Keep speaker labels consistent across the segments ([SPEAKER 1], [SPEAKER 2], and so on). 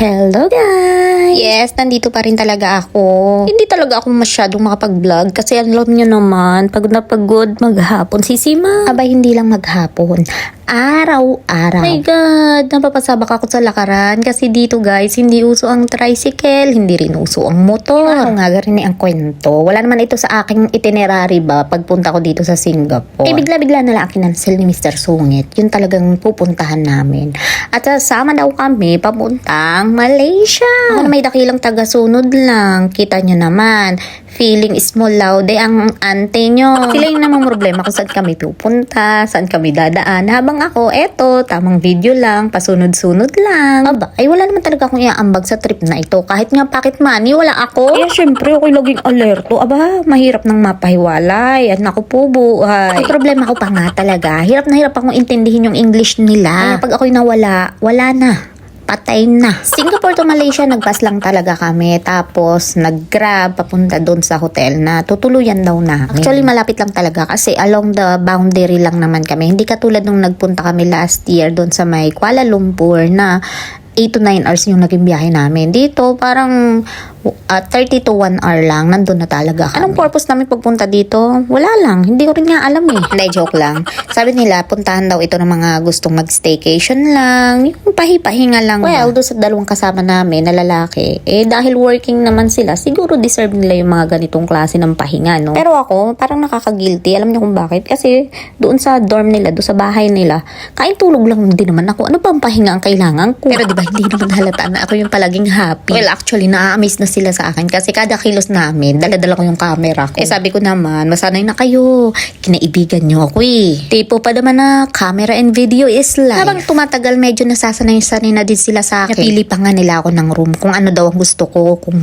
[SPEAKER 1] Hello guys! Yes, nandito pa rin talaga ako. Hindi talaga ako masyadong makapag-vlog kasi alam nyo naman, pagod na pagod maghapon si Sima. Abay, hindi lang maghapon. Araw-araw. My God, napapasabak ako sa lakaran kasi dito guys, hindi uso ang tricycle, hindi rin uso ang motor. Ano nga rin ang kwento. Wala naman ito sa aking itinerary ba pagpunta ko dito sa Singapore. Eh bigla-bigla na lang kinansel ni Mr. Sungit. Yun talagang pupuntahan namin. At sasama daw kami papuntang Malaysia. Ako na may dakilang taga-sunod lang. Kita nyo naman. Feeling small laude ang ante nyo. Sila yung namang problema kung saan kami pupunta, saan kami dadaan. Habang ako, eto, tamang video lang, pasunod-sunod lang. Aba, ay wala naman talaga akong iaambag sa trip na ito. Kahit nga pocket money, wala ako. Eh, syempre, ako'y laging alerto. Aba, mahirap nang mapahiwalay. At naku po, buhay. Ay, problema ko pa nga talaga. Hirap na hirap akong intindihin yung English nila. Kaya pag ako'y nawala, wala na. Patay na. Singapore to Malaysia, nag-bus lang talaga kami. Tapos, nag-grab papunta doon sa hotel na tutuluyan daw namin. Actually, malapit lang talaga kasi along the boundary lang naman kami. Hindi katulad nung nagpunta kami last year doon sa may Kuala Lumpur na 8 to 9 hours yung naging biyahe namin. Dito, parang 30 to 1 hour lang. Nandun na talaga kami. Anong purpose namin pagpunta dito? Wala lang. Hindi ko rin nga alam eh. Hindi, joke lang. Sabi nila, puntahan daw ito ng mga gustong mag-staycation lang. Yung pahi-pahinga lang. Well, doon sa dalawang kasama namin na lalaki, eh dahil working naman sila, siguro deserve nila yung mga ganitong klase ng pahinga, no? Pero ako, parang nakaka-guilty. Alam niyo kung bakit? Kasi doon sa dorm nila, doon sa bahay nila, kain tulog lang din naman ako. Ano pang pahinga ang kailangan ko? Pero diba, hindi naman halata na ako yung palaging happy. Well, actually, na-amaze na sila sa akin kasi kada kilos namin, dala-dala ko yung camera ko. Eh sabi ko naman, masanay na kayo. Kinaibigan nyo ako eh. Tipo pa naman na camera and video is life. Habang tumatagal, medyo nasasanay-sanay na din sila sa akin. Napili pa nga nila ako ng room kung ano daw ang gusto ko, kung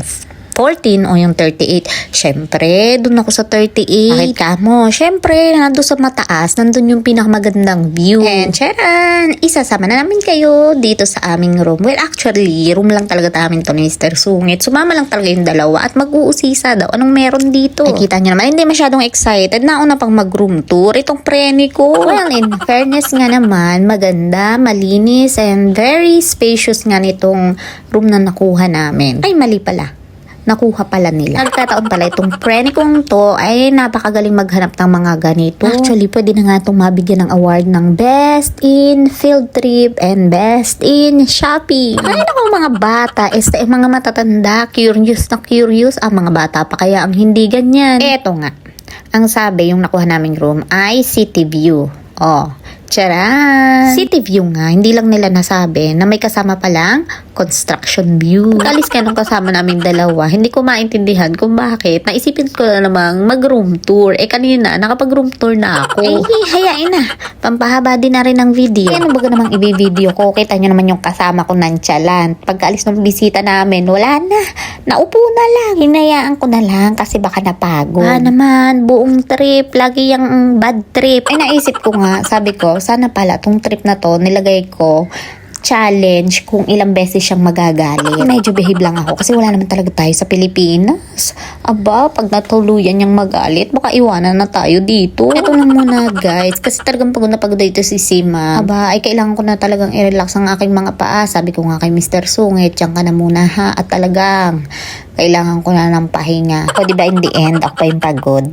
[SPEAKER 1] 14 o yung 38. Syempre, doon ako sa 38. Bakit ka mo? Syempre, nandun sa mataas, nandun yung pinakamagandang view. And charan, isasama na namin kayo dito sa aming room. Well, actually, room lang talaga namin to ni Mr. Sungit. Sumama lang talaga yung dalawa at mag-uusisa daw. Anong meron dito? Nakita nyo naman, hindi masyadong excited. Nauna pang mag-room tour. Itong preni ko. Well, in fairness nga naman, maganda, malinis, and very spacious nga nitong room na nakuha namin. Ay, mali pala. Nakuha pala nila. Nagkataon pala itong preni kong to ay napakagaling maghanap ng mga ganito. Actually, pwede na nga itong mabigyan ng award ng Best in Field Trip and Best in Shopping. Ay naku mga bata, mga matatanda, curious na curious ang mga bata pa kaya ang hindi ganyan. Eto nga, ang sabi yung nakuha naming room ay City View. Oh, charan! City view nga, hindi lang nila nasabi na may kasama palang construction view. Alis ka nung kasama naming dalawa, hindi ko maintindihan kung bakit. Naisipin ko na namang mag-room tour. Eh kanina, nakapag-room tour na ako. Eh, hayain na. Pampahaba din na rin ng video. Eh, ano baga namang i-video ko? Kita nyo naman yung kasama ko nonchalant. Pagkaalis ng bisita namin, wala na. Naupo na lang. Hinayaan ko na lang kasi baka napagod. Naman, buong trip, lagi yung bad trip. Eh, naisip ko nga, sabi ko, sana pala tong trip na to, nilagay ko challenge kung ilang beses siyang magagalit. Medyo behave lang ako kasi wala naman talaga tayo sa Pilipinas. Aba, pag natuluyan niyang magalit, baka iwanan na tayo dito. Ito lang muna guys, kasi talagang pagod na pagod dito si Sima. Aba, ay kailangan ko na talagang i-relax ang aking mga paa. Sabi ko nga kay Mr. Sungit, diyan ka na muna ha. At talagang, kailangan ko na ng pahinga. O diba in the end, ako pa yung pagod.